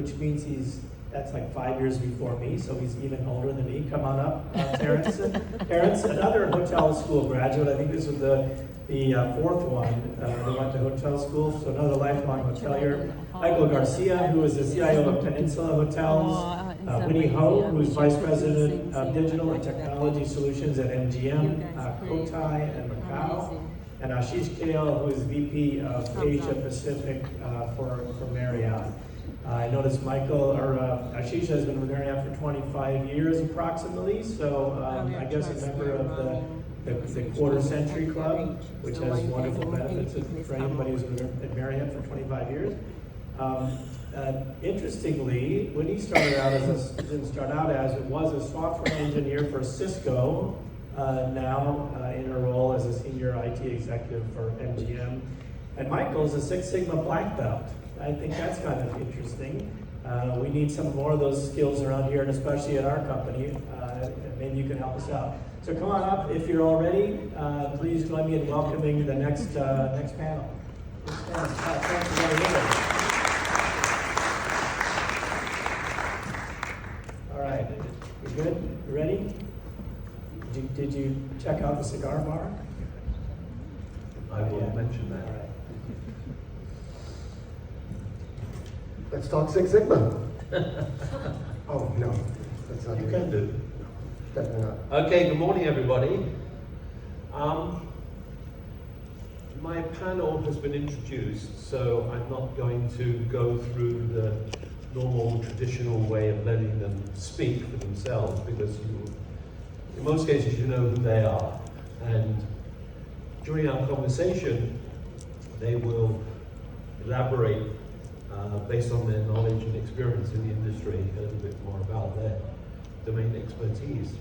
which means that's like 5 years before me, so he's even older than me. Come on up, Terence. Terence, another hotel school graduate. I think this was the fourth one that went to hotel school, so another lifelong hotelier. Michael Garcia, who is the CIO of Peninsula Hotels. Winnie, who is Vice President of Digital and Technology Solutions at MGM, COTAI, and MACAU. And Ashish Kale, who is VP of Asia Pacific for Marriott. I noticed Ashish has been with Marriott for 25 years approximately, so I guess a member of the Quarter Century Club, which has wonderful benefits for anybody who's at Marriott for 25 years. Interestingly, when he started out it was a software engineer for Cisco, now in a role as a senior IT executive for MGM. And Michael's a Six Sigma black belt. I think that's kind of interesting. We need some more of those skills around here, and especially at our company. Maybe you can help us out. So come on up if you're all ready. Please join me in welcoming the next panel. Thanks for joining in. All right, you good? You ready? Did you check out the cigar bar? I will mention that. All right. Let's talk Six Sigma. Oh, no. That's not You can do. Definitely not. Okay, good morning, everybody. My panel has been introduced, so I'm not going to go through the normal, traditional way of letting them speak for themselves, because in most cases you know who they are. And during our conversation, they will elaborate based on their knowledge and experience in the industry, a little bit more about their domain expertise.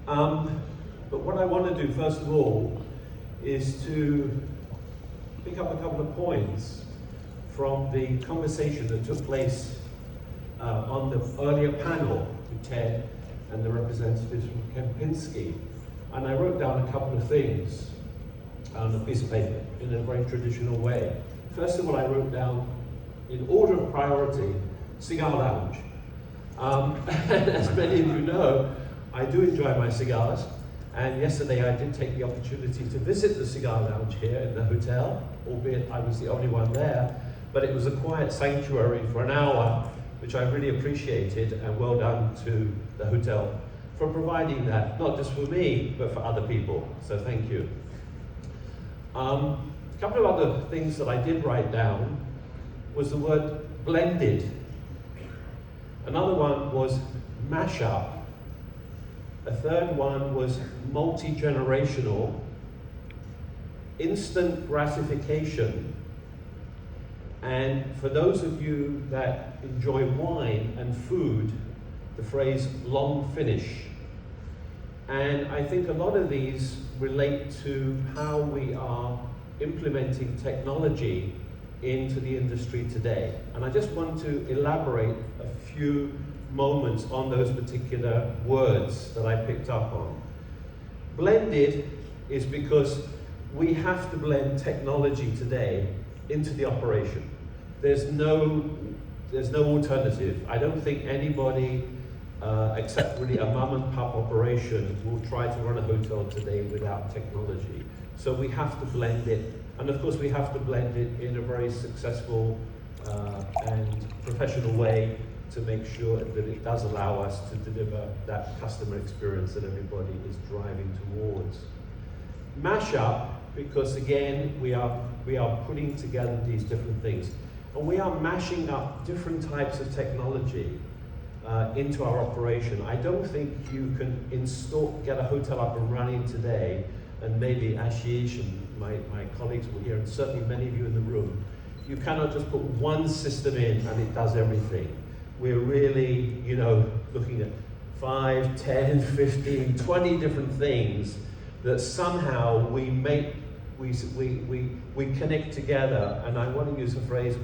But what I want to do, first of all, is to pick up a couple of points from the conversation that took place on the earlier panel with Ted and the representatives from Kempinski. And I wrote down a couple of things on a piece of paper in a very traditional way. First of all, I wrote down, in order of priority, cigar lounge. As many of you know, I do enjoy my cigars, and yesterday I did take the opportunity to visit the cigar lounge here in the hotel, albeit I was the only one there, but it was a quiet sanctuary for an hour, which I really appreciated, and well done to the hotel for providing that, not just for me, but for other people, so thank you. A couple of other things that I did write down was the word blended. Another one was mashup. A third one was multi-generational, instant gratification, and for those of you that enjoy wine and food, the phrase long finish. And I think a lot of these relate to how we are implementing technology into the industry today. And I just want to elaborate a few moments on those particular words that I picked up on. Blended is because we have to blend technology today into the operation. There's no alternative. I don't think anybody except really a mom and pop operation will try to run a hotel today without technology. So we have to blend it, and of course we have to blend it in a very successful and professional way to make sure that it does allow us to deliver that customer experience that everybody is driving towards. Mashup, because again we are putting together these different things, and we are mashing up different types of technology into our operation. I don't think you can get a hotel up and running today, and maybe Ashish and my colleagues will hear, and certainly many of you in the room, you cannot just put one system in and it does everything. We're really, looking at 5, 10, 15, 20 different things that somehow we connect together. And I want to use a phrase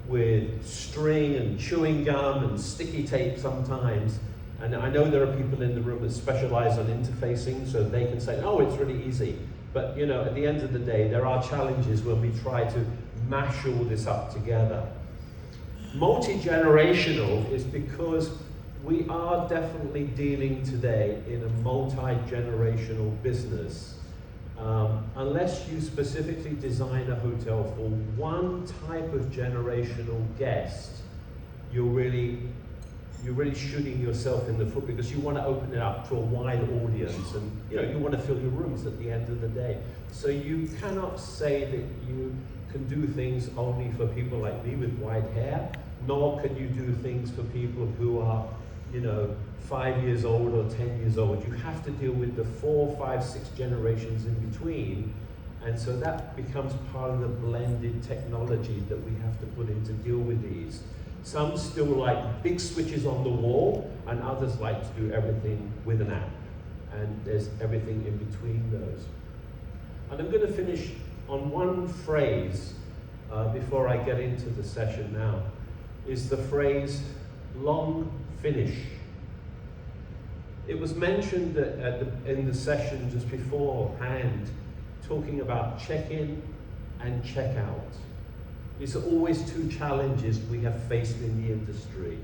with string and chewing gum and sticky tape sometimes. And I know there are people in the room that specialize on interfacing, so they can say, oh, it's really easy. But at the end of the day, there are challenges when we try to mash all this up together. Multi-generational is because we are definitely dealing today in a multi-generational business. Unless you specifically design a hotel for one type of generational guest, you're really shooting yourself in the foot, because you want to open it up to a wide audience, and you want to fill your rooms at the end of the day. So you cannot say that you can do things only for people like me with white hair, nor can you do things for people who are 5 years old or 10 years old. You have to deal with the 4, 5, 6 generations in between, and so that becomes part of the blended technology that we have to put in to deal with these. Some still like big switches on the wall, and others like to do everything with an app, and there's everything in between those. And I'm going to finish on one phrase before I get into the session now, is the phrase long finish. It was mentioned that in the session just beforehand, talking about check-in and check-out. These are always two challenges we have faced in the industry.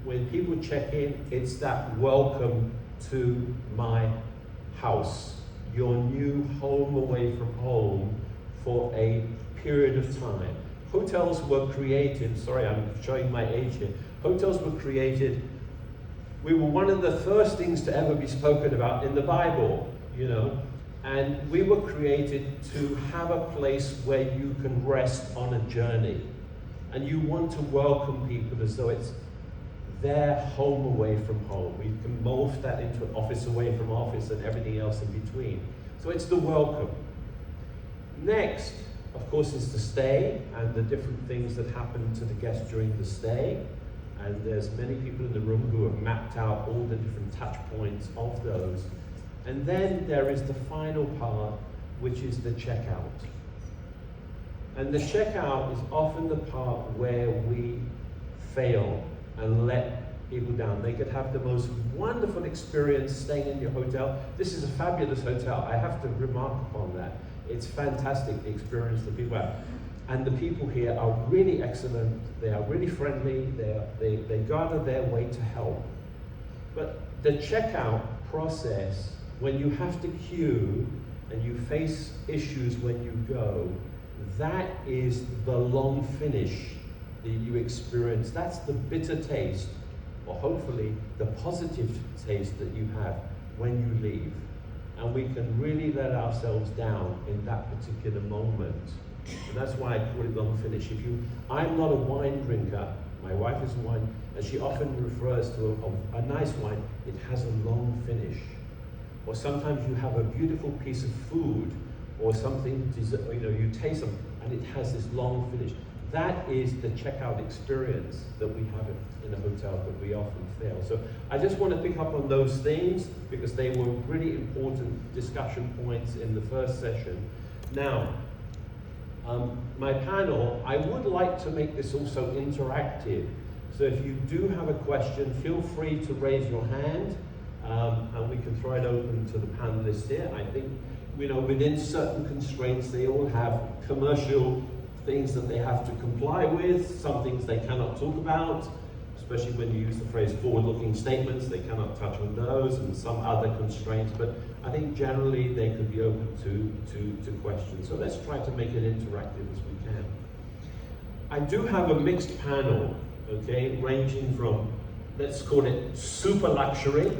When people check in, it's that welcome to my house, your new home away from home for a period of time. Hotels were created, sorry, I'm showing my age here. Hotels were created, we were one of the first things to ever be spoken about in the Bible, and we were created to have a place where you can rest on a journey. And you want to welcome people as though it's their home away from home. We can morph that into an office away from office and everything else in between. So it's the welcome. Next, of course, is the stay and the different things that happen to the guests during the stay. And there's many people in the room who have mapped out all the different touch points of those. And then there is the final part, which is the checkout. And the checkout is often the part where we fail and let people down. They could have the most wonderful experience staying in your hotel. This is a fabulous hotel. I have to remark upon that. It's fantastic, the experience that people have. And the people here are really excellent. They are really friendly. They go out of their way to help. But the checkout process, when you have to queue and you face issues when you go, that is the long finish that you experience. That's the bitter taste, or hopefully the positive taste that you have when you leave. And we can really let ourselves down in that particular moment. And that's why I call it long finish. I'm not a wine drinker. My wife is a wine, and she often refers to a nice wine. It has a long finish. Or sometimes you have a beautiful piece of food, or something, you taste them, and it has this long finish. That is the checkout experience that we have in a hotel that we often fail. So I just want to pick up on those things because they were really important discussion points in the first session. Now, my panel, I would like to make this also interactive. So if you do have a question, feel free to raise your hand, and we can throw it open to the panelists here. I think, within certain constraints, they all have commercial things that they have to comply with, some things they cannot talk about, especially when you use the phrase forward-looking statements, they cannot touch on those, and some other constraints, but I think generally they could be open to questions. So let's try to make it interactive as we can. I do have a mixed panel, okay, ranging from, let's call it super luxury,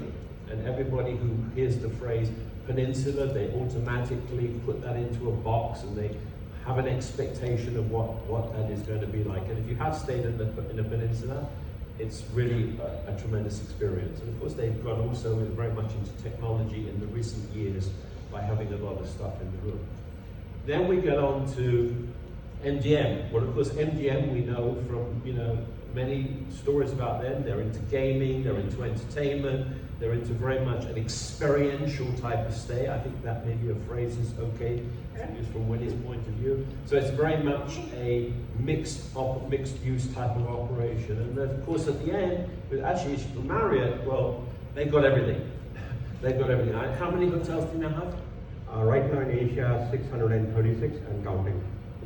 and everybody who hears the phrase peninsula, they automatically put that into a box and they have an expectation of what that is going to be like. And if you have stayed in a peninsula, it's really a tremendous experience. And of course they've got also very much into technology in the recent years by having a lot of stuff in the room. Then we get on to MGM. Well, of course, MGM we know from many stories about them. They're into gaming, they're into entertainment, they're into very much an experiential type of stay. I think that maybe a phrase is okay to use from Winnie's point of view. So it's very much a mixed use type of operation. And then of course at the end, with Ashish from Marriott, well, they've got everything. They've got everything. How many hotels do you now have? Right now in Asia, 636 and counting.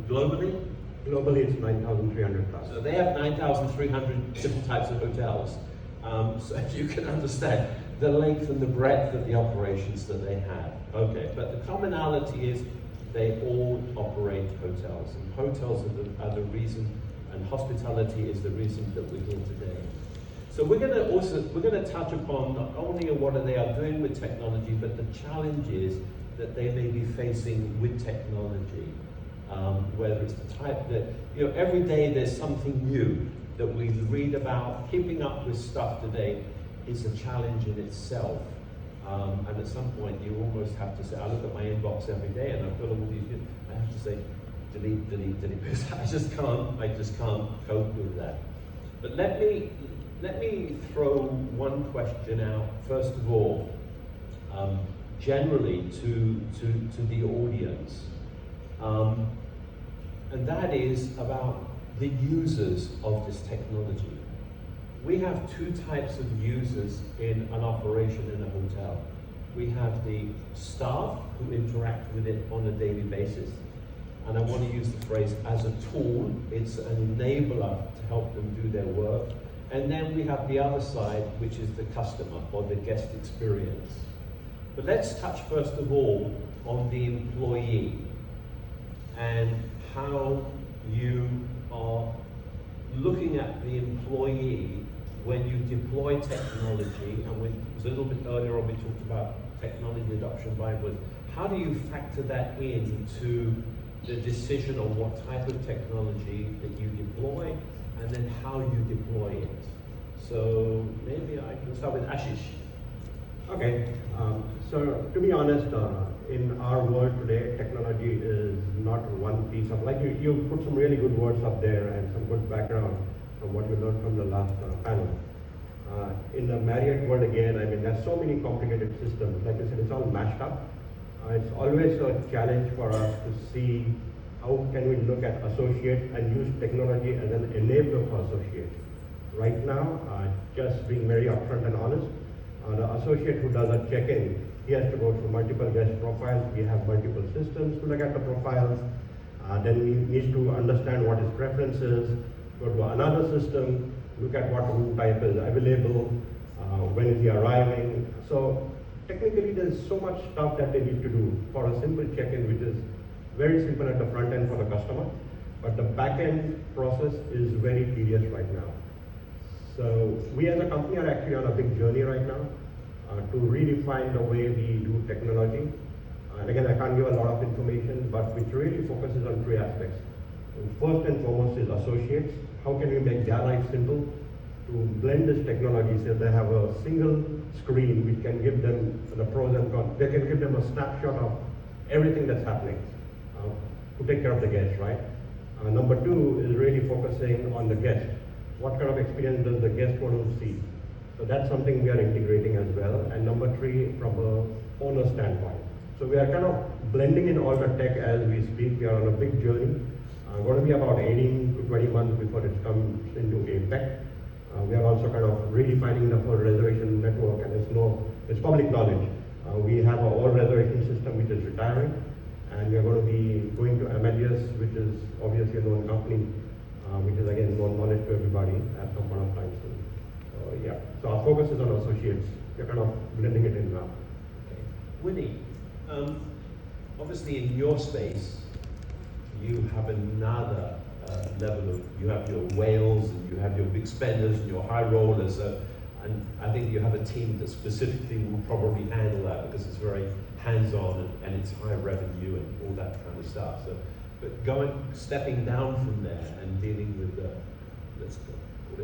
Globally? Globally, it's 9,300 plus. So they have 9,300 different types of hotels. So you can understand the length and the breadth of the operations that they have. Okay, but the commonality is they all operate hotels. And hotels are the reason, and hospitality is the reason that we're here today. So we're going to touch upon not only what they are doing with technology, but the challenges that they may be facing with technology. Whether it's the type that, every day there's something new that we read about. Keeping up with stuff today is a challenge in itself. And at some point you almost have to say, I look at my inbox every day and I've got all these, I have to say, delete, delete, delete, because I just can't cope with that. But let me throw one question out, first of all, generally to the audience. And that is about the users of this technology. We have two types of users in an operation in a hotel. We have the staff who interact with it on a daily basis. And I want to use the phrase as a tool. It's an enabler to help them do their work. And then we have the other side, which is the customer or the guest experience. But let's touch first of all on the employee and how you are looking at the employee when you deploy technology. And it was a little bit earlier on we talked about technology adoption by employees. How do you factor that into the decision on what type of technology that you deploy and then how you deploy it? So maybe I can start with Ashish. Okay, so to be honest, in our world today, technology is not one piece of, like you put some really good words up there and some good background from what you learned from the last panel. In the Marriott world again, I mean, there's so many complicated systems. Like I said, it's all mashed up. It's always a challenge for us to see how can we look at associates and use technology as an enabler for associates. Right now, just being very upfront and honest, the associate who does a check-in, he has to go through multiple guest profiles. We have multiple systems to look at the profiles. Then he needs to understand what his preference is, go to another system, look at what room type is available, when is he arriving. So technically there's so much stuff that they need to do for a simple check-in, which is very simple at the front end for the customer, but the back-end process is very tedious right now. So we as a company are actually on a big journey right now to redefine the way we do technology. And again, I can't give a lot of information, but which really focuses on three aspects. First and foremost is associates. How can we make their life simple to blend this technology so they have a single screen which can give them the pros and cons. They can give them a snapshot of everything that's happening to take care of the guest, right? Number two is really focusing on the guest. What kind of experience does the guest want to see? So that's something we are integrating as well. And number three, from an owner standpoint. So we are kind of blending in all the tech as we speak. We are on a big journey. Going to be about 18 to 20 months before it comes into APEC. We are also kind of redefining the whole reservation network, and it's public knowledge. We have our old reservation system which is retiring, and we are going to be going to Amadeus, which is obviously a known company, which is again known knowledge to everybody at some point of time soon. So yeah, so our focus is on associates. We're kind of blending it in now. Okay. Winnie, obviously in your space, you have another level of, you have your whales and you have your big spenders and your high rollers, and I think you have a team that specifically will probably handle that because it's very hands-on and it's high revenue and all that kind of stuff. So, but stepping down from there and dealing with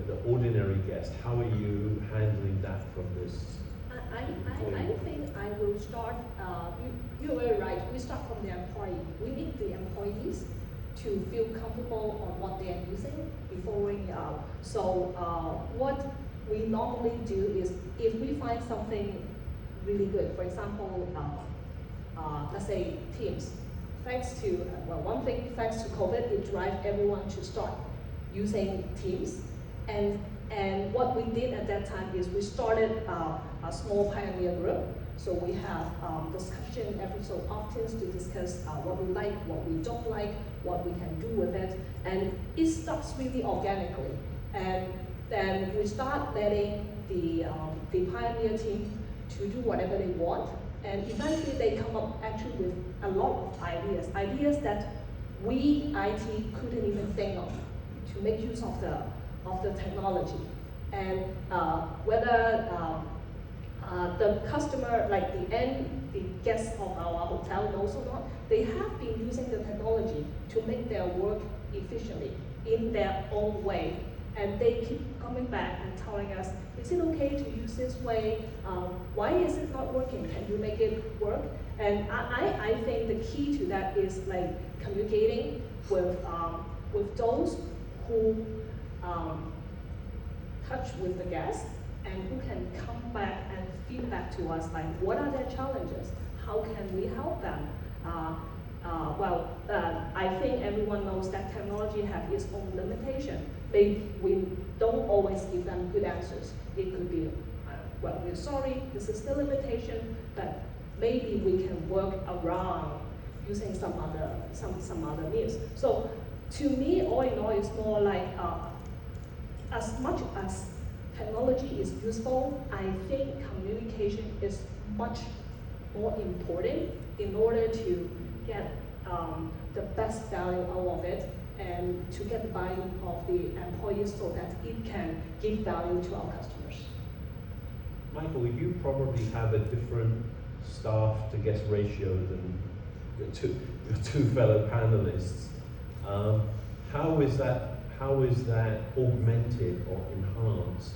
the ordinary guest, how are you handling that from this? I think I will start, you were right, we start from the employee. We need the employees to feel comfortable on what they are using before rolling out. So what we normally do is, if we find something really good, for example, let's say Teams, thanks to, one thing, thanks to COVID, it drives everyone to start using Teams. And what we did at that time is we started a small pioneer group So we have discussion every so often to discuss what we like, what we don't like, what we can do with it. And it starts really organically. And then we start letting the pioneer team to do whatever they want. And eventually they come up actually with a lot of ideas that we IT couldn't even think of to make use of the technology. And whether the customer, like the guests of our hotel knows or not, they have been using the technology to make their work efficiently in their own way. And they keep coming back and telling us, is it okay to use this way? Why is it not working? Can you make it work? And I think the key to that is like communicating with those who touch with the guests and who can come back and feedback to us like what are their challenges? How can we help them? I think everyone knows that technology has its own limitation. We don't always give them good answers. It could be, well, we're sorry, this is the limitation, but maybe we can work around using some other means. So to me, all in all, it's more like as much as technology is useful, I think communication is much more important in order to get the best value out of it and to get the buy-in of the employees so that it can give value to our customers. Michael, you probably have a different staff to guest ratio than your two fellow panelists. How is that augmented or enhanced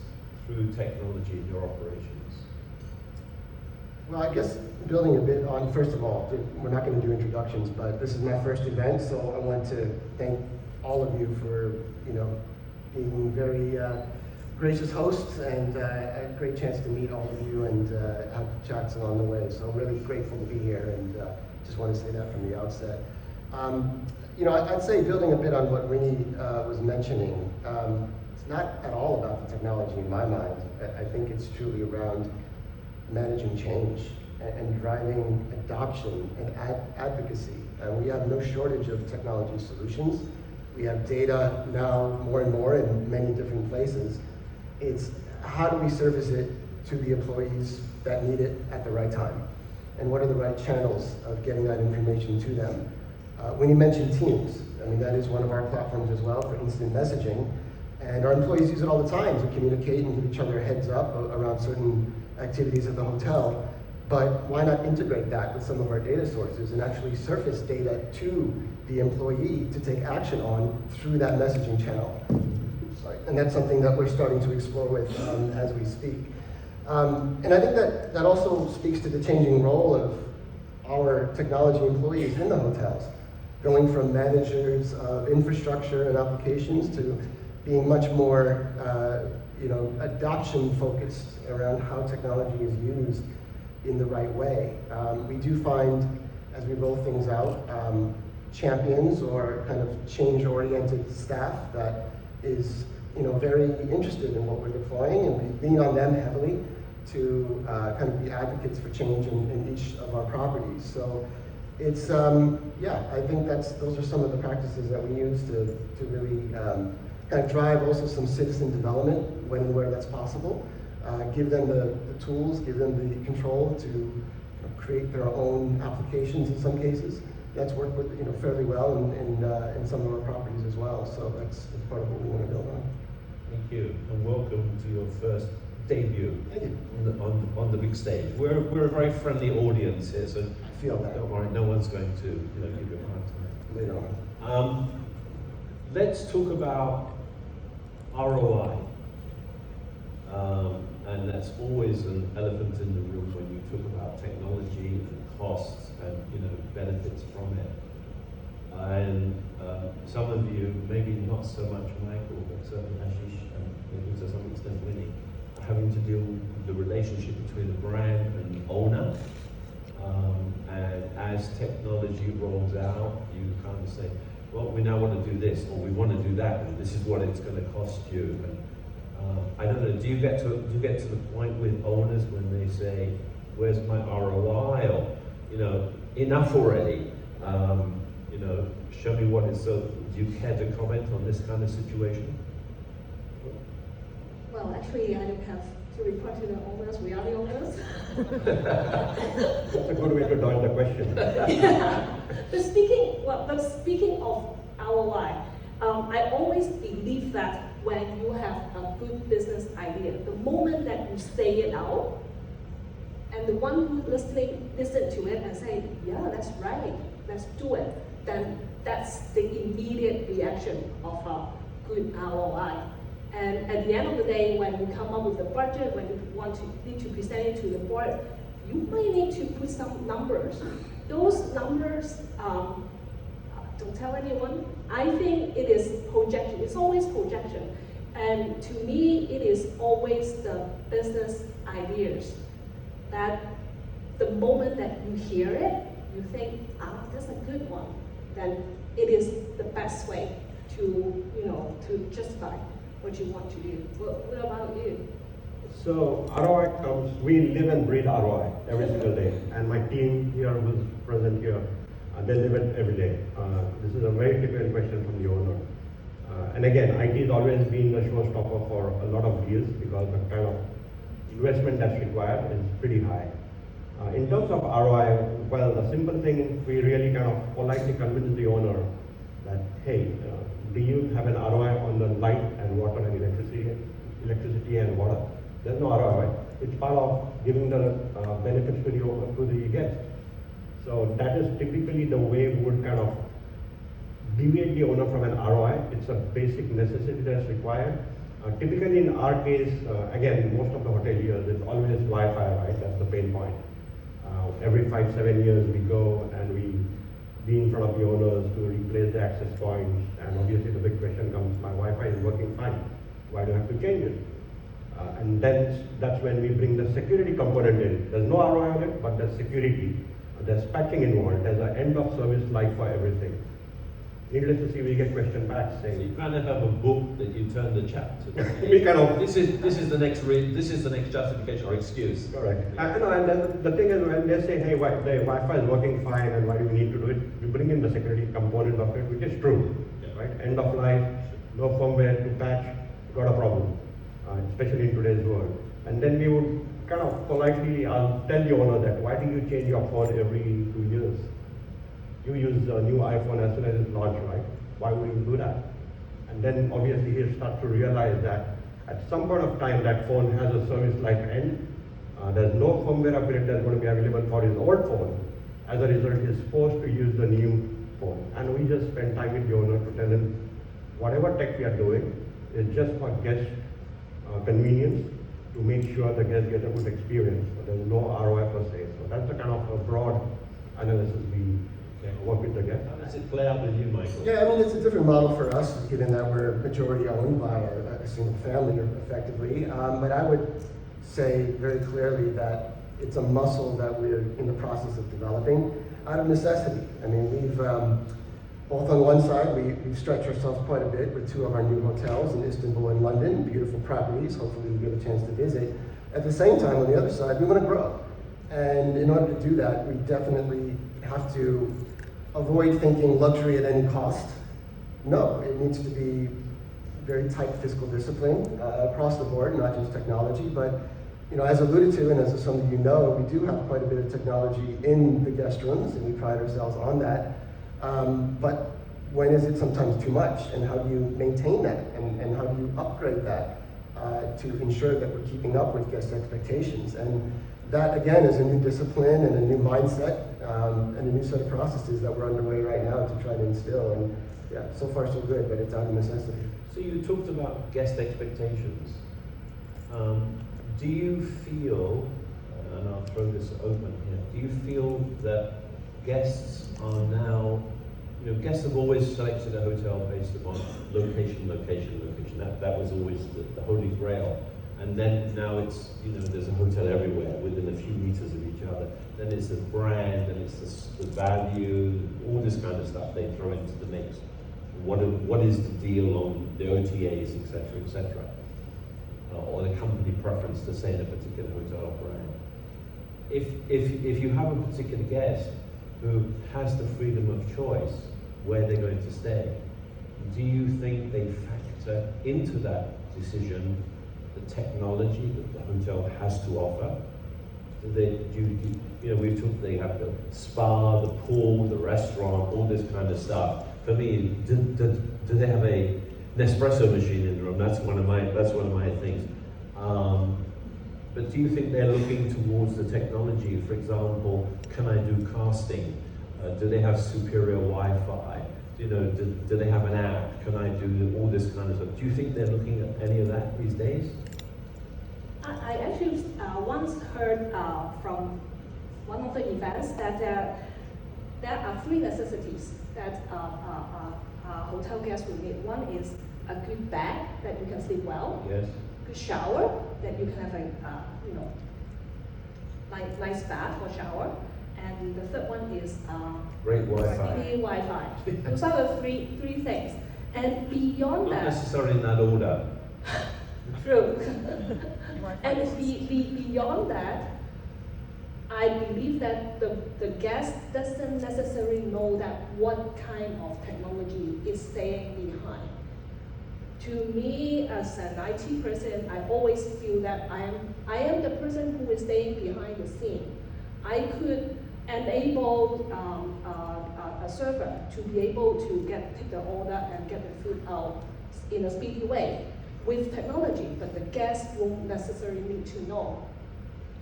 through technology in your operations? Well, I guess building a bit on, first of all, we're not going to do introductions, but this is my first event, so I want to thank all of you for, being very gracious hosts and a great chance to meet all of you and have chats along the way. So I'm really grateful to be here and just want to say that from the outset. I'd say building a bit on what Winnie was mentioning, it's not at all about the technology in my mind. I think it's truly around managing change and driving adoption and advocacy. We have no shortage of technology solutions. We have data now more and more in many different places. It's how do we surface it to the employees that need it at the right time? And what are the right channels of getting that information to them? When you mentioned Teams, that is one of our platforms as well for instant messaging. And our employees use it all the time to communicate and give each other a heads up around certain activities at the hotel. But why not integrate that with some of our data sources and actually surface data to the employee to take action on through that messaging channel? And that's something that we're starting to explore with as we speak. And I think that also speaks to the changing role of our technology employees in the hotels, going from managers of infrastructure and applications to being much more adoption focused around how technology is used in the right way. We do find, as we roll things out, champions or kind of change-oriented staff that is very interested in what we're deploying, and we lean on them heavily to kind of be advocates for change in each of our properties. So it's, I think those are some of the practices that we use to really kind of drive also some citizen development when and where that's possible. Give them the tools, give them the control to create their own applications in some cases. That's worked with fairly well in some of our properties as well. So that's part of what we want to build on. Thank you, and welcome to your first debut on the big stage. We're a very friendly audience here, so I feel that. Don't worry, no one's going to give you a hard time. Later on. Let's talk about ROI. And that's always an elephant in the room when you talk about technology and costs and benefits from it. And some of you, maybe not so much Michael, but certainly Ashish and maybe to some extent Winnie, are having to deal with the relationship between the brand and the owner. And as technology rolls out, you kind of say, well, we now want to do this, or we want to do that, and this is what it's going to cost you. And I don't know. Do you get to the point with owners when they say, where's my ROI, or, you know, enough already, you know, show me what is so. Do you care to comment on this kind of situation? Well, actually, I don't have to report to the owners. We are the owners. That's a good way to dodge the question. Yeah. But speaking of ROI, I always believe that when you have a good business idea, the moment that you say it out, and the one who listen to it and say, yeah, that's right, let's do it, then that's the immediate reaction of a good ROI. And at the end of the day, when you come up with a budget, when you need to present it to the board, you might need to put some numbers. Those numbers, don't tell anyone. I think it is projection. It's always projection. And to me, it is always the business ideas that the moment that you hear it, you think, that's a good one. Then it is the best way to, you know, to justify what you want to do. What about you? So ROI comes, we live and breathe ROI every single day. And my team here who's present here, they live it every day. This is a very typical question from the owner. And again, IT has always been the showstopper for a lot of deals because the kind of investment that's required is pretty high. In terms of ROI, well, the simple thing, we really kind of politely convince the owner that, hey, do you have an ROI on the light and water and electricity and water? There's no ROI. It's part of giving the benefits to the guest. So that is typically the way we would kind of deviate the owner from an ROI. It's a basic necessity that's required. Typically in our case, again, most of the hoteliers, it's always Wi-Fi, right? That's the pain point. Every 5-7 years we go and we be in front of the owners to replace the access points, and obviously the big question comes, my Wi-Fi is working fine, why do I have to change it? And then that's when we bring the security component in. There's no ROI on it, but there's security, there's patching involved, there's an end of service life for everything. Needless to see, we get question back saying, So you kind of have a book that you turn the chapter to. we kind of, This is the next justification or excuse. correct. And then the thing is, when they say, hey, the Wi-Fi is working fine and why do we need to do it, we bring in the security component of it, which is true, right? End of life, no firmware to patch, got a problem, especially in today's world. And then we would kind of politely tell the owner that, why do you change your phone every 2 years? You use a new iPhone as soon as it's launched, right? Why would you do that? And then obviously he'll start to realize that at some point of time that phone has a service life end. There's no firmware upgrade that's going to be available for his old phone. As a result, he's forced to use the new phone. And we just spend time with the owner to tell him whatever tech we are doing is just for guest convenience to make sure the guests get a good experience. So there's no ROI per se. So that's the kind of a broad analysis we work with the guest. How does it play out with you, Michael? Yeah, I mean, it's a different model for us, given that we're majority owned by a single family, effectively. But I would say very clearly that it's a muscle that we're in the process of developing out of necessity. I mean, we've, both on one side, we've stretched ourselves quite a bit with 2 of our new hotels in Istanbul and London, beautiful properties, hopefully we'll get a chance to visit. At the same time, on the other side, we want to grow. And in order to do that, we definitely have to avoid thinking luxury at any cost. No, it needs to be very tight fiscal discipline across the board, not just technology, but you know, as alluded to, and as some of you know, we do have quite a bit of technology in the guest rooms, and we pride ourselves on that. But when is it sometimes too much, and how do you maintain that, and how do you upgrade that to ensure that we're keeping up with guest expectations? And that, again, is a new discipline and a new mindset and a new set of processes that we're underway right now to try to instill. And yeah, so far so good, but it's out of necessity. So you talked about guest expectations. Do you feel, and I'll throw this open here, do you feel that guests are now, you know, guests have always selected a hotel based upon location. That was always the holy grail. And then now it's, you know, there's a hotel everywhere within a few meters of each other. Then it's the brand, and it's the value, all this kind of stuff they throw into the mix. What is the deal on the OTAs, etc., or the company preference to stay in a particular hotel or brand? if you have a particular guest who has the freedom of choice where they're going to stay, do you think they factor into that decision the technology that the hotel has to offer? We've talked, they have the spa, the pool, the restaurant, all this kind of stuff. For me, do they have an espresso machine in the room? That's one of my things. But do you think they're looking towards the technology? For example, can I do casting? Do they have superior Wi-Fi? Do they have an app? Can I do all this kind of stuff? Do you think they're looking at any of that these days? I actually once heard from one of the events that there are 3 necessities that hotel guests will need. One is a good bed that you can sleep well. Yes. Good shower that you can have a nice bath or shower. And the third one is great Wi-Fi. Wi-Fi. Those are the three things. And beyond Not that, necessarily in that order. true. And beyond that, I believe that the guest doesn't necessarily know that what kind of technology is staying behind. To me, as an IT person, I always feel that I am the person who is staying behind the scene. I could enable a server to be able to take the order and get the food out in a speedy way with technology, but the guest won't necessarily need to know.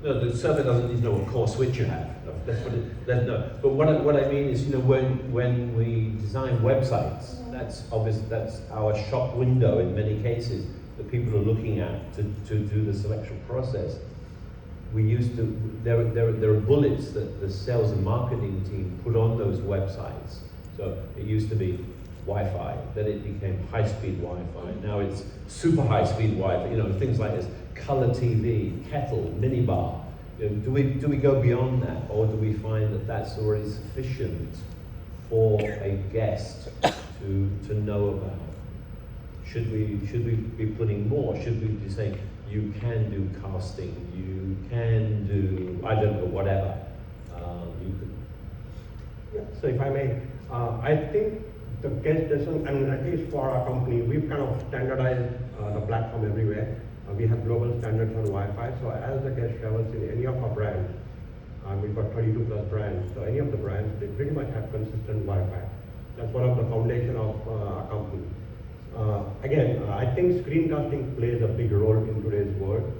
No, the server doesn't need to know what core switch you have. That's what no. But what I mean is, when we design websites, that's obvious. That's our shop window in many cases that people are looking at to do the selection process. We used to. There are bullets that the sales and marketing team put on those websites. So it used to be Wi-Fi, then it became high-speed Wi-Fi. Now it's super high-speed Wi-Fi. Things like this, color TV, kettle, minibar. Do we go beyond that, or do we find that that's already sufficient for a guest to know about? Should we be putting more? Should we be saying you can do casting, you can do whatever? Yeah, so if I may, I think the guest doesn't, and at least for our company, we've kind of standardized the platform everywhere. We have global standards on Wi-Fi, so as the guest travels in any of our brands, we've got 32 plus brands, so any of the brands, they pretty much have consistent Wi-Fi. That's one of the foundation of our company. Again, I think screencasting plays a big role in today's world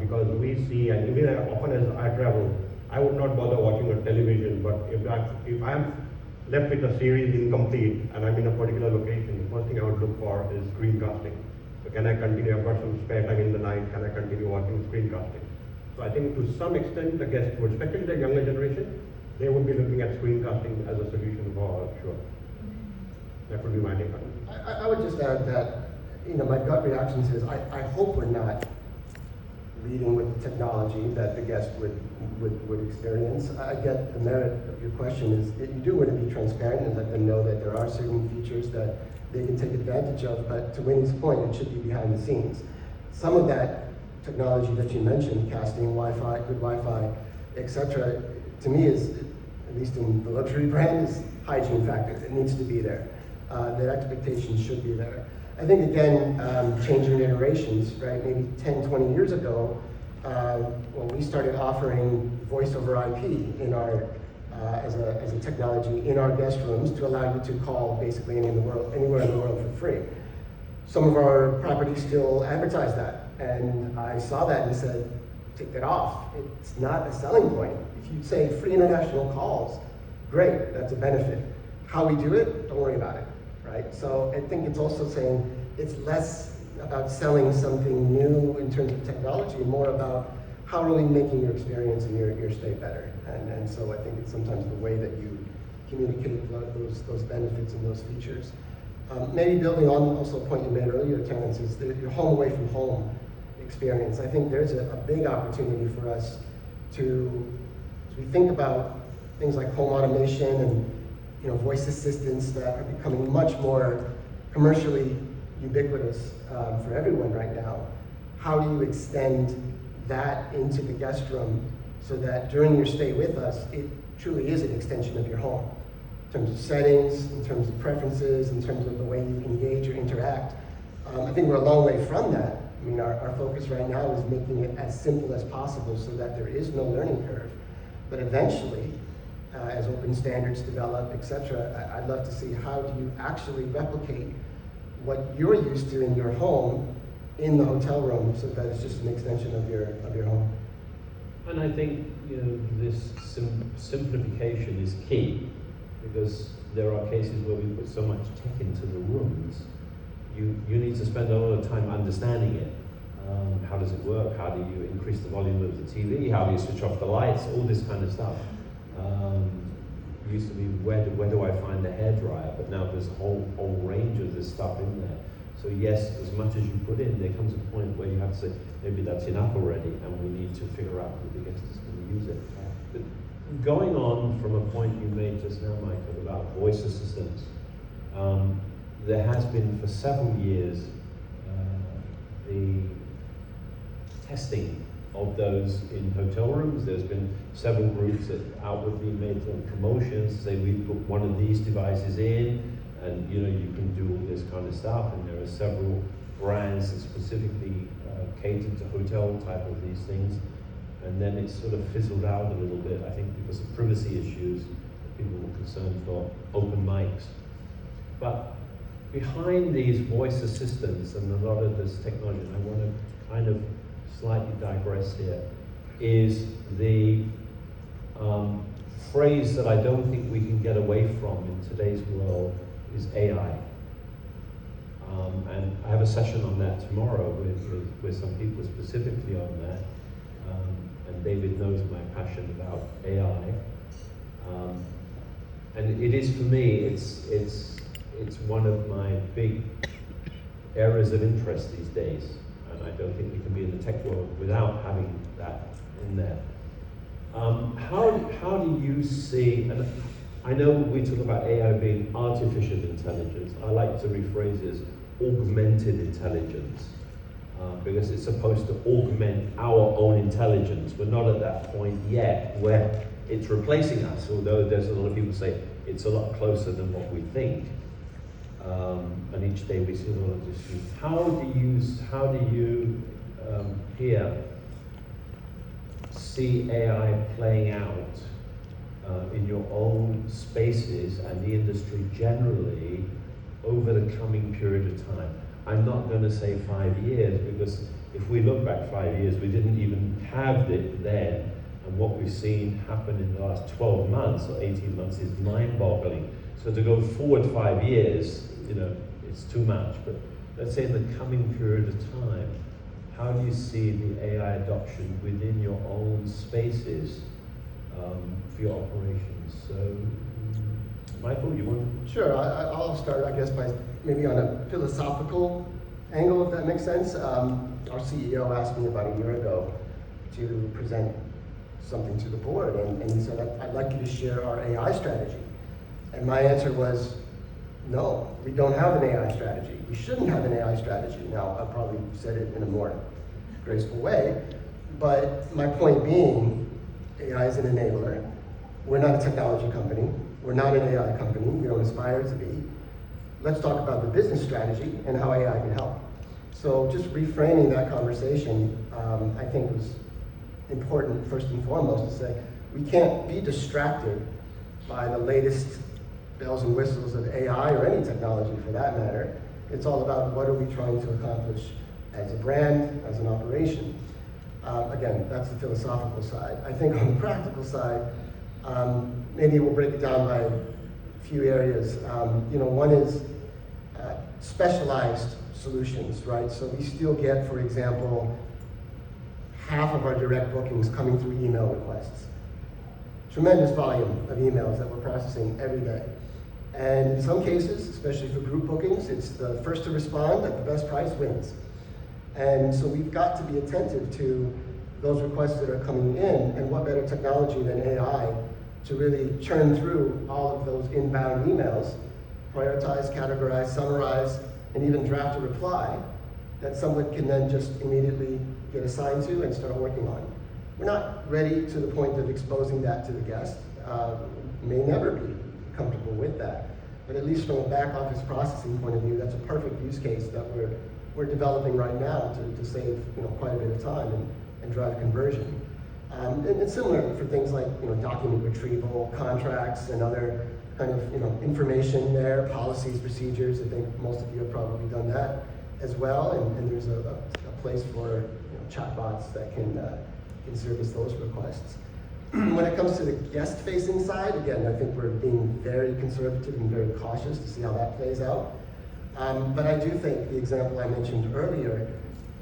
because we see, and even often as I travel, I would not bother watching a television, but if I'm left with a series incomplete and I'm in a particular location, the first thing I would look for is screencasting. So can I continue? I've got some spare time in the night, can I continue watching screencasting? So I think to some extent the guests would, especially the younger generation, they would be looking at screencasting as a solution for sure. That would be my take on it. I would just add that, my gut reaction says, I hope we're not leading with the technology that the guest would experience. I get the merit of your question is that you do want to be transparent and let them know that there are certain features that they can take advantage of, but to Winnie's point, it should be behind the scenes. Some of that technology that you mentioned, casting, Wi-Fi, good Wi-Fi, etc., to me is, at least in the luxury brand, is hygiene factors. It needs to be there. That expectation should be there. I think, again, changing iterations, right? Maybe 10, 20 years ago, when we started offering voice over IP in our, as a technology in our guest rooms to allow you to call basically anywhere in the world for free. Some of our properties still advertise that, and I saw that and said, take that off. It's not a selling point. If you say free international calls, great, that's a benefit. How we do it, don't worry about it. Right? So I think it's also saying it's less about selling something new in terms of technology, and more about how are we making your experience and your stay better. And so I think it's sometimes the way that you communicate those benefits and those features. Maybe building on also a point you made earlier, Terence, is your home away from home experience. I think there's a big opportunity for us to, as we think about things like home automation and voice assistants that are becoming much more commercially ubiquitous for everyone right now. How do you extend that into the guest room so that during your stay with us, it truly is an extension of your home. In terms of settings, in terms of preferences, in terms of the way you engage or interact. I think we're a long way from that. I mean, our focus right now is making it as simple as possible so that there is no learning curve. But eventually, as open standards develop, et cetera, I'd love to see how do you actually replicate what you're used to in your home in the hotel room so that it's just an extension of your home. And I think, you know, this simplification is key, because there are cases where we put so much tech into the rooms. You need to spend a lot of time understanding it. How does it work? How do you increase the volume of the TV? How do you switch off the lights? All this kind of stuff. It used to be, where do I find the hairdryer? But now there's a whole range of this stuff in there. So yes, as much as you put in, there comes a point where you have to say, maybe that's enough already, and we need to figure out who the guest is going to use it. But going on from a point you made just now, Michael, about voice assistants, there has been for several years the testing of those in hotel rooms. There's been several groups that outwardly made some promotions to say we've put one of these devices in, and you know, you can do all this kind of stuff. And there are several brands that specifically catered to hotel type of these things. And then it sort of fizzled out a little bit, I think, because of privacy issues. People were concerned for open mics. But behind these voice assistants and a lot of this technology, and I want to kind of slightly digress here, is the phrase that I don't think we can get away from in today's world is AI. And I have a session on that tomorrow with some people specifically on that. And David knows my passion about AI. And it is, for me, it's one of my big areas of interest these days. And I don't think we can be in the tech world without having that in there. How do you see, and I know we talk about AI being artificial intelligence. I like to rephrase it as augmented intelligence, because it's supposed to augment our own intelligence. We're not at that point yet where it's replacing us, although there's a lot of people say it's a lot closer than what we think. And each day we see a lot of this. How do you here see AI playing out in your own spaces and the industry generally over the coming period of time? I'm not going to say 5 years, because if we look back 5 years, we didn't even have it then, and what we've seen happen in the last 12 months or 18 months is mind-boggling. So to go forward 5 years, you know, it's too much. But let's say in the coming period of time, how do you see the AI adoption within your own spaces for your operations? So, Michael, you want to? Sure, I'll start, I guess, by maybe on a philosophical angle, if that makes sense. Our CEO asked me about a year ago to present something to the board, and he said, I'd like you to share our AI strategy. And my answer was, no, we don't have an AI strategy. We shouldn't have an AI strategy. Now, I probably said it in a more graceful way, but my point being, AI is an enabler. We're not a technology company. We're not an AI company. We don't aspire to be. Let's talk about the business strategy and how AI can help. So just reframing that conversation, I think was important first and foremost to say, we can't be distracted by the latest bells and whistles of AI or any technology for that matter. It's all about what are we trying to accomplish as a brand, as an operation. Again, that's the philosophical side. I think on the practical side, maybe we'll break it down by a few areas. One is specialized solutions, right? So we still get, for example, half of our direct bookings coming through email requests. Tremendous volume of emails that we're processing every day. And in some cases, especially for group bookings, it's the first to respond at the best price wins. And so we've got to be attentive to those requests that are coming in, and what better technology than AI to really churn through all of those inbound emails, prioritize, categorize, summarize, and even draft a reply that someone can then just immediately get assigned to and start working on. We're not ready to the point of exposing that to the guest. May never be comfortable with that. But at least from a back office processing point of view, that's a perfect use case that we're developing right now to save quite a bit of time and drive conversion. And similar for things like document retrieval, contracts, and other kind of information there, policies, procedures. I think most of you have probably done that as well. And there's a place for chatbots that can service those requests. When it comes to the guest-facing side, again, I think we're being very conservative and very cautious to see how that plays out. But I do think the example I mentioned earlier,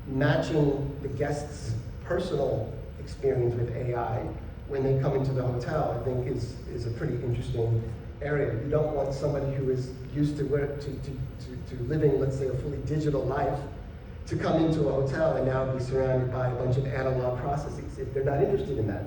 matching the guest's personal experience with AI when they come into the hotel, I think is a pretty interesting area. You don't want somebody who is used to living, let's say, a fully digital life to come into a hotel and now be surrounded by a bunch of analog processes if they're not interested in that,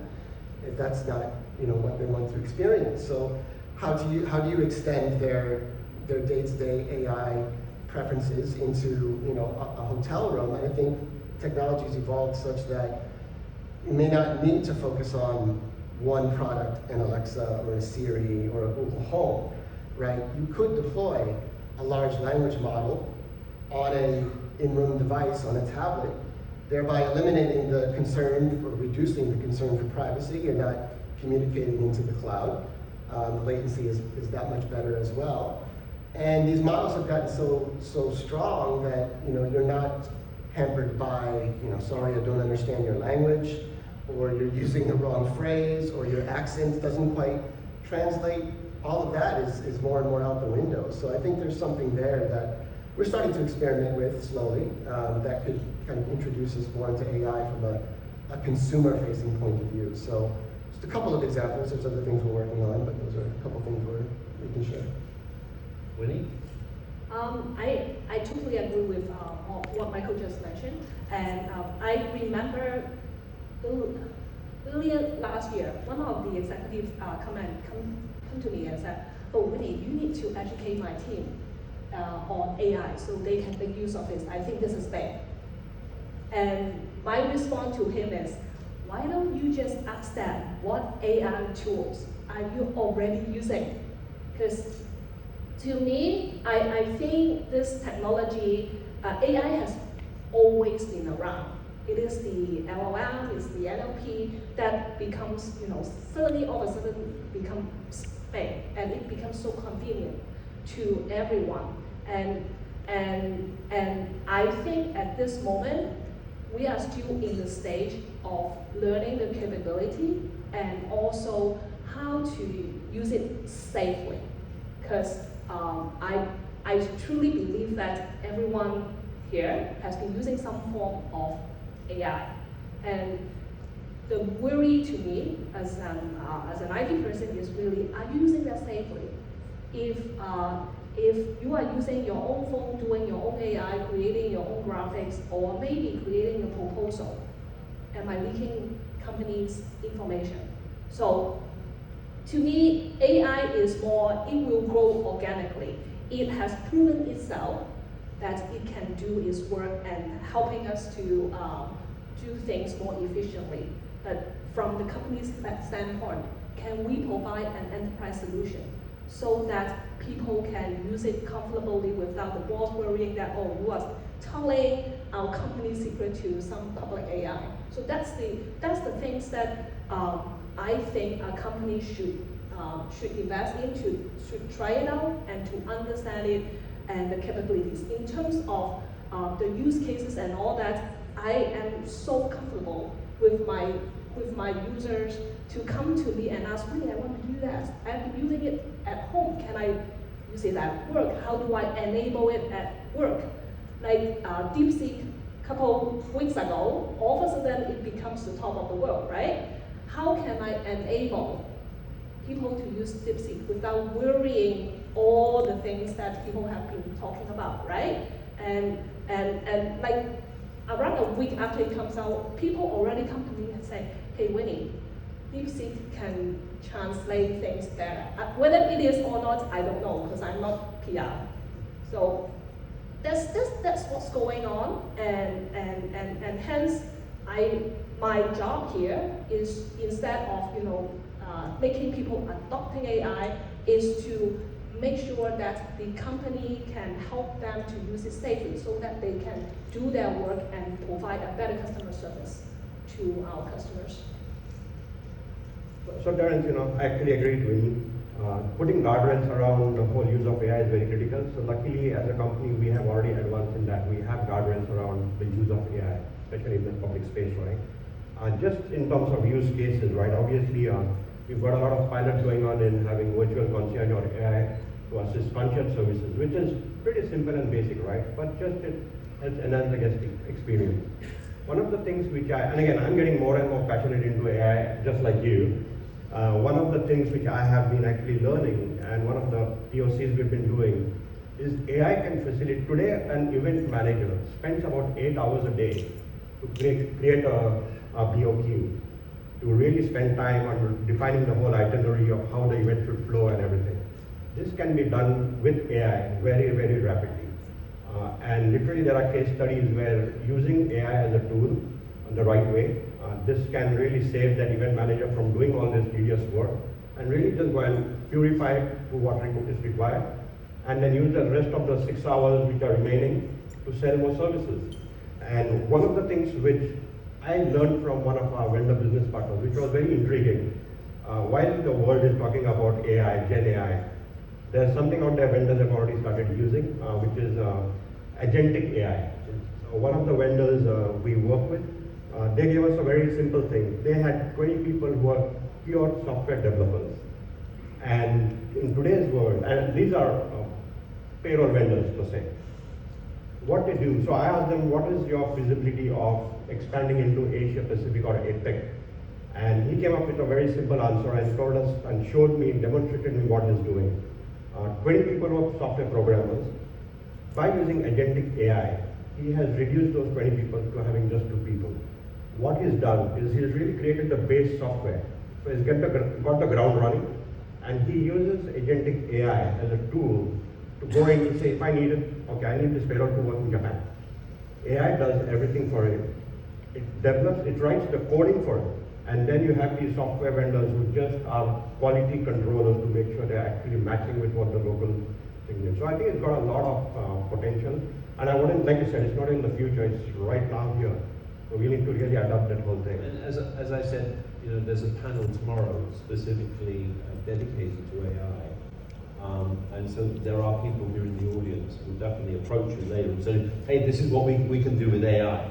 if that's not what they want to experience. So how do you extend their day-to-day AI preferences into a hotel room? And I think technology's evolved such that you may not need to focus on one product, an Alexa or a Siri or a Google Home, right? You could deploy a large language model on an in-room device, on a tablet, thereby eliminating the concern or reducing the concern for privacy. You're not communicating into the cloud. The latency is that much better as well. And these models have gotten so strong that you're not hampered by sorry, I don't understand your language, or you're using the wrong phrase, or your accent doesn't quite translate. All of that is more and more out the window. So I think there's something there that we're starting to experiment with slowly that could kind of introduce us more into AI from a consumer-facing point of view. So just a couple of examples. There's other things we're working on, but those are a couple of things we can share. Winnie? I totally agree with what Michael just mentioned, and I remember earlier last year, one of the executives come to me and said, "Oh, Winnie, you need to educate my team on AI so they can make use of this. I think this is big." And my response to him is, why don't you just ask them what AI tools are you already using? Because to me, I think this technology, AI has always been around. It is the LLM, it's the NLP that becomes, suddenly all of a sudden becomes big, and it becomes so convenient to everyone. And I think at this moment, we are still in the stage of learning the capability and also how to use it safely. Because I truly believe that everyone here has been using some form of AI. And the worry to me as an IT person is really, are you using that safely? If you are using your own phone, doing your own AI, creating your own graphics, or maybe creating a proposal, am I leaking companies' information? So to me, AI is more, it will grow organically. It has proven itself that it can do its work and helping us to do things more efficiently. But from the company's standpoint, can we provide an enterprise solution so that people can use it comfortably without the boss worrying that, oh, you are telling our company secret to some public AI. So that's the things that I think a company should invest in, should try it out and to understand it and the capabilities. In terms of the use cases and all that, I am so comfortable with my users to come to me and ask, really, I want to do that. I've been using it at home. Can I use it at work? How do I enable it at work? Like DeepSeek a couple weeks ago, all of a sudden it becomes the top of the world, right? How can I enable people to use DeepSeek without worrying all the things that people have been talking about, right? And like around a week after it comes out, people already come to me and say, hey, Winnie, DeepSeek can translate things there. Whether it is or not, I don't know, because I'm not PR. So that's what's going on, and hence My job here is, instead of making people adopting AI, is to make sure that the company can help them to use it safely so that they can do their work and provide a better customer service to our customers. So Terence, I actually agree with Winnie. Putting guardrails around the whole use of AI is very critical. So luckily, as a company, we have already advanced in that. We have guardrails around the use of AI, especially in the public space, right? Just in terms of use cases, right? Obviously, we've got a lot of pilots going on in having virtual concierge or AI to assist concierge services, which is pretty simple and basic, right? But just it helps enhance the guest experience. One of the things which and again, I'm getting more and more passionate into AI, just like you. One of the things which I have been actually learning, and one of the POCs we've been doing, is AI can facilitate. Today, an event manager spends about 8 hours a day to create a BOQ, to really spend time on defining the whole itinerary of how the event should flow and everything. This can be done with AI very, very rapidly. And literally there are case studies where using AI as a tool in the right way, this can really save that event manager from doing all this tedious work and really just go and purify to what is required, and then use the rest of the 6 hours which are remaining to sell more services. And one of the things which I learned from one of our vendor business partners, which was very intriguing, while the world is talking about AI, Gen AI, there's something out there vendors have already started using, which is agentic AI. So one of the vendors we work with, they gave us a very simple thing. They had 20 people who are pure software developers. And in today's world, and these are payroll vendors per se, what they do, so I asked them, what is your feasibility of expanding into Asia Pacific or APEC? And he came up with a very simple answer and told us and showed me, demonstrated me what he's doing. 20 people who are software programmers. By using agentic AI, he has reduced those 20 people to having just 2 people. What he's done is he's really created the base software. So he's got the ground running, and he uses agentic AI as a tool to go in and say, if I need it, okay, I need this payroll to work in Japan. AI does everything for it. It develops, it writes the coding for it. And then you have these software vendors who just are quality controllers to make sure they're actually matching with what the local thing is. So I think it's got a lot of potential. And I wouldn't, like you said, it's not in the future, it's right now here. So we need to really adopt that whole thing. And as I said, there's a panel tomorrow specifically dedicated to AI. And so there are people here in the audience who will definitely approach you later and say, hey, this is what we can do with AI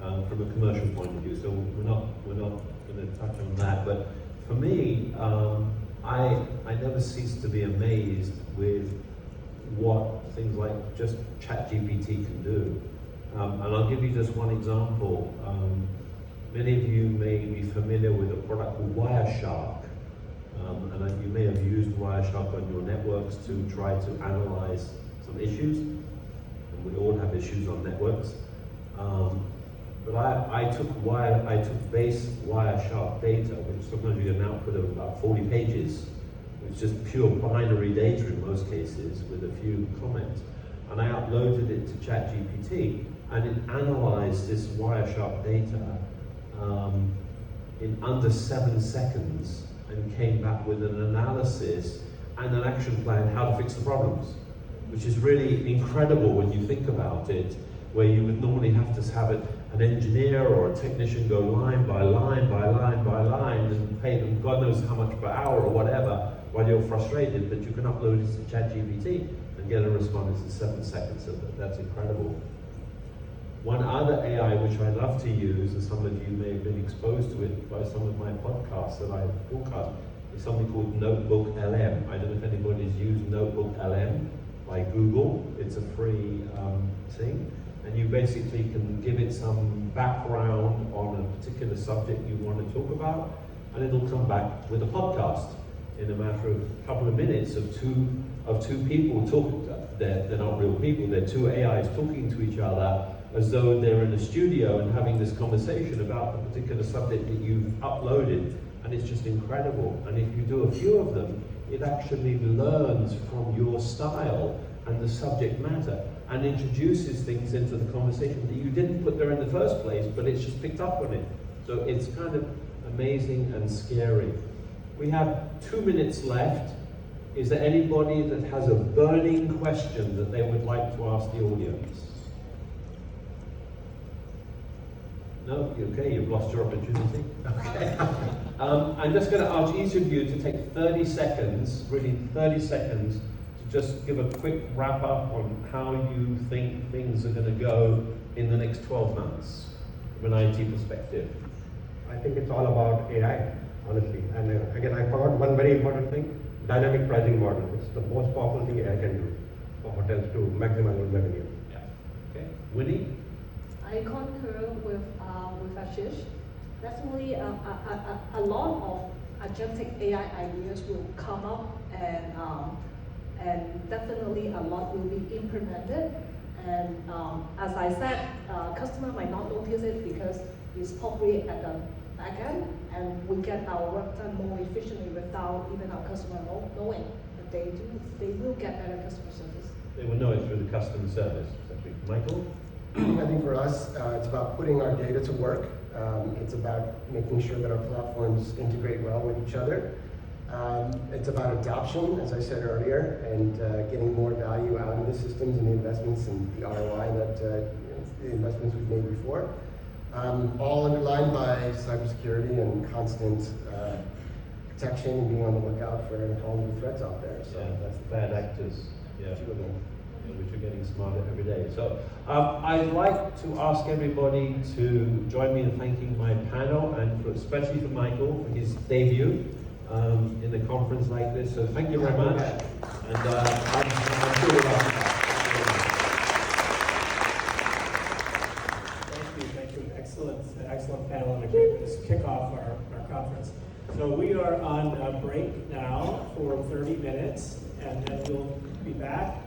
from a commercial point of view. So we're not going to touch on that. But for me, I never cease to be amazed with what things like just ChatGPT can do. And I'll give you just one example. Many of you may be familiar with a product called Wireshark. And you may have used Wireshark on your networks to try to analyze some issues. And we all have issues on networks. But I took base Wireshark data, which sometimes you get an output of about 40 pages. It's just pure binary data in most cases with a few comments. And I uploaded it to ChatGPT, and it analyzed this Wireshark data in under 7 seconds and came back with an analysis and an action plan how to fix the problems, which is really incredible when you think about it, where you would normally have to have an engineer or a technician go line by line by line by line and pay them God knows how much per hour or whatever while you're frustrated, but you can upload it to ChatGPT and get a response in 7 seconds. So that's incredible. One other AI which I love to use, and some of you may have been exposed to it by some of my podcasts that I broadcast, is something called Notebook LM. I don't know if anybody's used Notebook LM by Google. It's a free thing. And you basically can give it some background on a particular subject you want to talk about, and it'll come back with a podcast in a matter of a couple of minutes of two people talking. They're not real people, they're two AIs talking to each other as though they're in a studio and having this conversation about the particular subject that you've uploaded, and it's just incredible. And if you do a few of them, it actually learns from your style and the subject matter. and introduces things into the conversation that you didn't put there in the first place, but it's just picked up on it. So it's kind of amazing and scary. We have 2 minutes left. Is there anybody that has a burning question that they would like to ask the audience? No? Okay, you've lost your opportunity. Okay. I'm just going to ask each of you to take 30 seconds, really 30 seconds, to just give a quick wrap up on how you think things are going to go in the next 12 months from an IT perspective. I think it's all about AI, honestly. And again, I forgot one very important thing, dynamic pricing model. It's the most powerful thing AI can do for hotels to maximize revenue. Yeah. Okay. Winnie? I concur with Ashish. Definitely, a lot of agentic AI ideas will come up, and definitely a lot will be implemented. And as I said, customer might not notice it because it's probably at the back end, and we get our work done more efficiently without even our customer knowing. But they will get better customer service. They will know it through the customer service. Michael? I think for us, it's about putting our data to work. It's about making sure that our platforms integrate well with each other. It's about adoption, as I said earlier, and getting more value out of the systems and the investments and the ROI that the investments we've made before. All underlined by cybersecurity and constant protection and being on the lookout for all new threats out there. So that's the bad actors. Yeah. two of them. Which are getting smarter every day. So I'd like to ask everybody to join me in thanking my panel, and especially for Michael for his debut in a conference like this. So thank you very much. And I'm sure we'll Thank you. Excellent panel and a great way to kick off our conference. So we are on a break now for 30 minutes, and then we'll be back